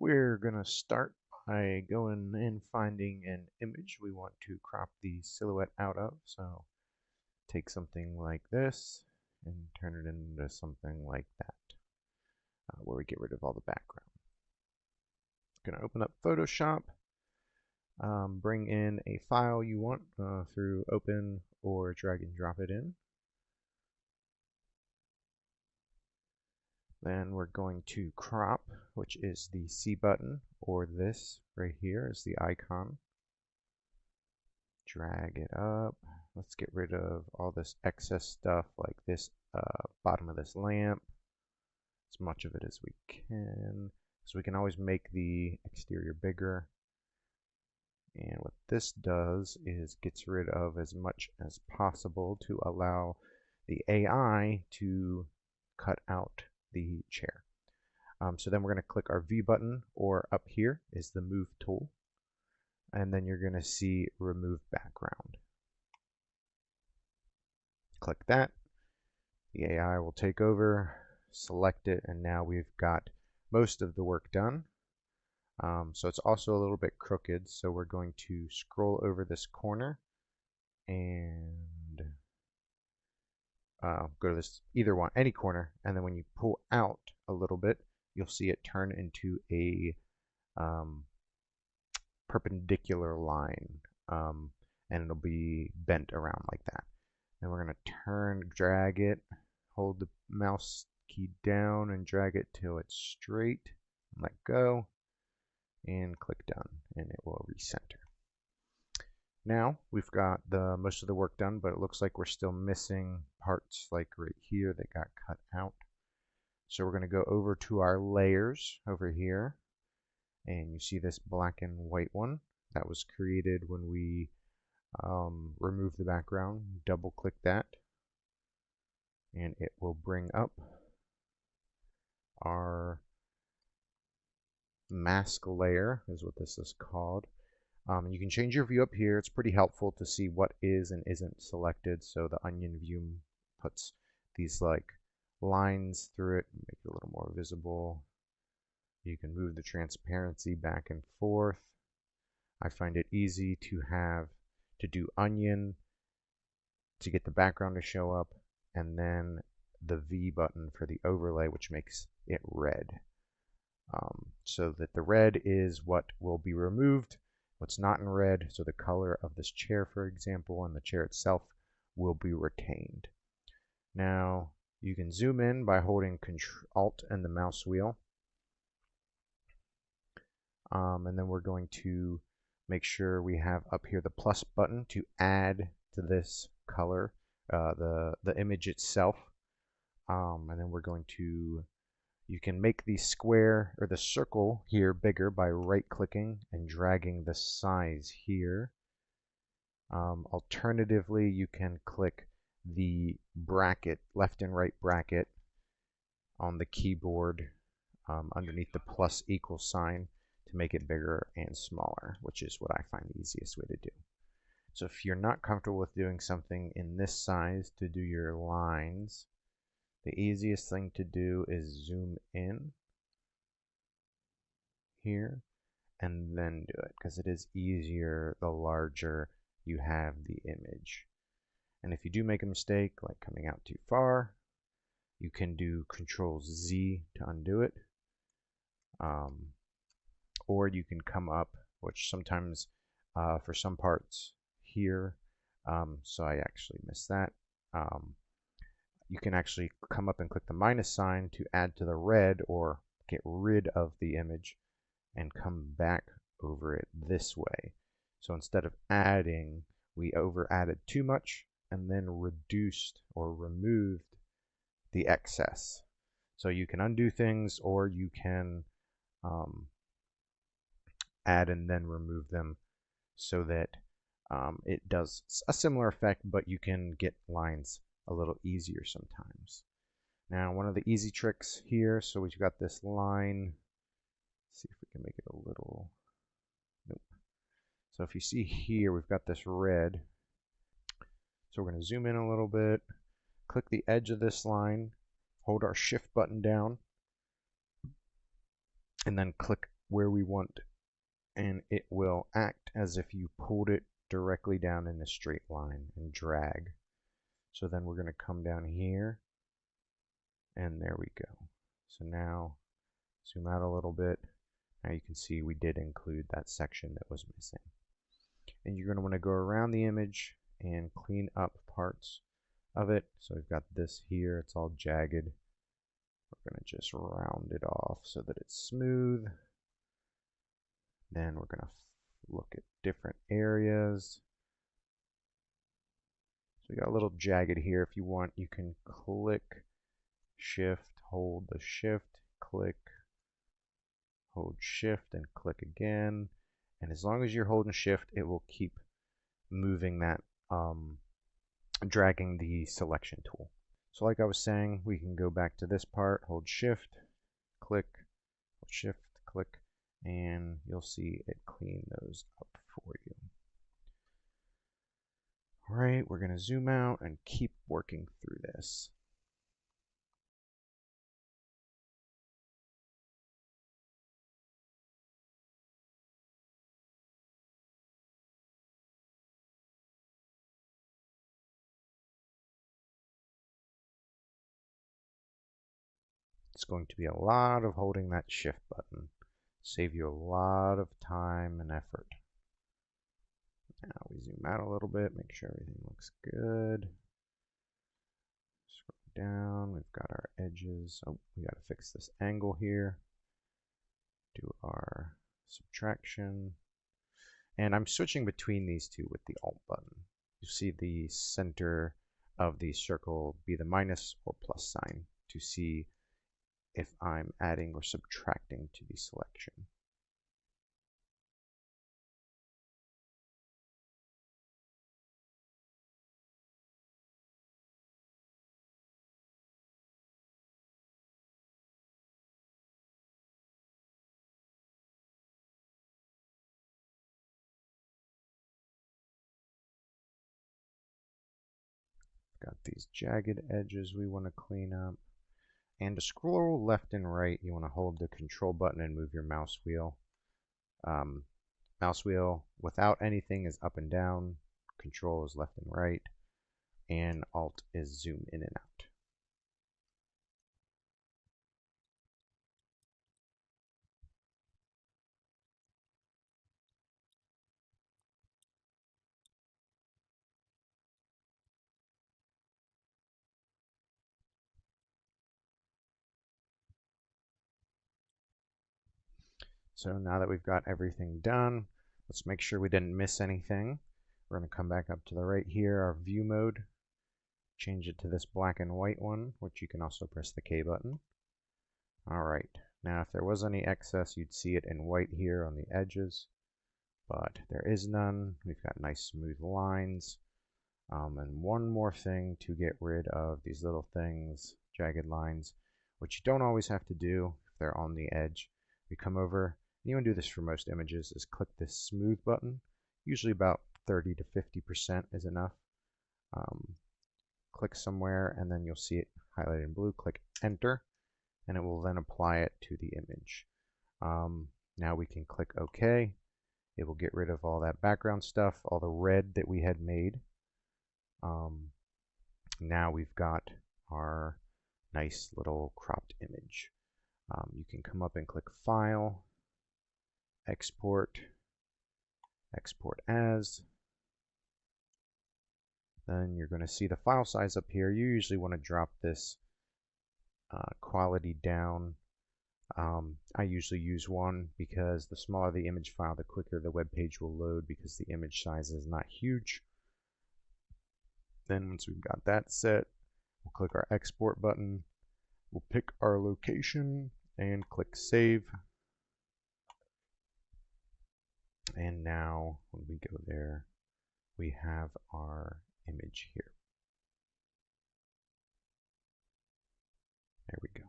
we're going to start by going and finding an image we want to crop the silhouette out of. So take something like this and turn it into something like that, where we get rid of all the background. Going to open up Photoshop, bring in a file you want through open or drag and drop it in. Then we're going to crop, which is the C button, or this right here is the icon. Drag it up. Let's get rid of all this excess stuff like this bottom of this lamp, as much of it as we can. So we can always make the exterior bigger. And what this does is gets rid of as much as possible to allow the AI to cut out the chair. So then we're going to click our V button, or up here is the move tool, and then you're going to see remove background. Click that. The AI will take over, select it, and now we've got most of the work done. So it's also a little bit crooked, so we're going to scroll over this corner and go to this either one, any corner, and then when you pull out a little bit, you'll see it turn into a perpendicular line, and it'll be bent around like that. Then we're going to drag it, hold the mouse key down and drag it till it's straight, and let go, and click done, and it will recenter. Now we've got most of the work done, but it looks like we're still missing parts like right here that got cut out. So we're going to go over to our layers over here, and you see this black and white one that was created when we removed the background. Double click that, and it will bring up our mask layer, is what this is called. You can change your view up here. It's pretty helpful to see what is and isn't selected. So the onion view puts these like lines through it, make it a little more visible. You can move the transparency back and forth. I find it easy to do onion to get the background to show up, and then the V button for the overlay, which makes it red. So that the red is what will be removed. What's not in red, so the color of this chair, for example, and the chair itself will be retained. Now, you can zoom in by holding Alt and the mouse wheel. And then we're going to make sure we have up here the plus button to add to this color the image itself. And then we're going to, you can make the square or the circle here bigger by right-clicking and dragging the size here. Alternatively, you can click the bracket, left and right bracket on the keyboard underneath the plus equal sign to make it bigger and smaller, which is what I find the easiest way to do. So if you're not comfortable with doing something in this size to do your lines, the easiest thing to do is zoom in here and then do it, because it is easier the larger you have the image. And if you do make a mistake, like coming out too far, you can do Control Z to undo it. Or you can come up, which sometimes for some parts here, so I actually missed that. You can actually come up and click the minus sign to add to the red or get rid of the image and come back over it this way. So instead of adding, we over added too much and then reduced or removed the excess. So you can undo things, or you can add and then remove them so that it does a similar effect, but you can get lines a little easier sometimes. Now, one of the easy tricks here, so we've got this line. Let's see if we can make it a little, nope. So if you see here, we've got this red. So we're going to zoom in a little bit, click the edge of this line, hold our shift button down, and then click where we want, and it will act as if you pulled it directly down in a straight line and drag. So then we're going to come down here, and there we go. So now zoom out a little bit. Now you can see we did include that section that was missing. And you're going to want to go around the image and clean up parts of it. So we've got this here, it's all jagged. We're going to just round it off so that it's smooth. Then we're going to look at different areas. So we got a little jagged here. If you want, you can click, shift, hold the shift, click, hold shift, and click again. And as long as you're holding shift, it will keep moving that, dragging the selection tool. So like I was saying, we can go back to this part, hold shift, click, hold shift, click, and you'll see it clean those up for you. All right, we're going to zoom out and keep working through this. It's going to be a lot of holding that shift button. Save you a lot of time and effort. Now we zoom out a little bit, make sure everything looks good. Scroll down, we've got our edges. Oh, we got to fix this angle here. Do our subtraction. And I'm switching between these two with the Alt button. You see the center of the circle be the minus or plus sign to see if I'm adding or subtracting to the selection. Got these jagged edges we want to clean up. And to scroll left and right, you want to hold the control button and move your mouse wheel. Mouse wheel without anything is up and down. Control is left and right. And Alt is zoom in and out. So now that we've got everything done, let's make sure we didn't miss anything. We're going to come back up to the right here, our view mode. Change it to this black and white one, which you can also press the K button. Alright, now if there was any excess, you'd see it in white here on the edges, but there is none. We've got nice smooth lines. And one more thing to get rid of these little things, jagged lines, which you don't always have to do if they're on the edge. We come over, and you want to do this for most images, is click this smooth button. Usually about 30 to 50% is enough. Click somewhere, and then you'll see it highlighted in blue. Click enter, and it will then apply it to the image. Now we can click OK. It will get rid of all that background stuff, all the red that we had made. Now we've got our nice little cropped image. You can come up and click File, Export, Export As. Then you're going to see the file size up here. You usually want to drop this quality down. I usually use 1 because the smaller the image file, the quicker the web page will load because the image size is not huge. Then once we've got that set, we'll click our export button. We'll pick our location and click save. And now when we go there, we have our image here. There we go.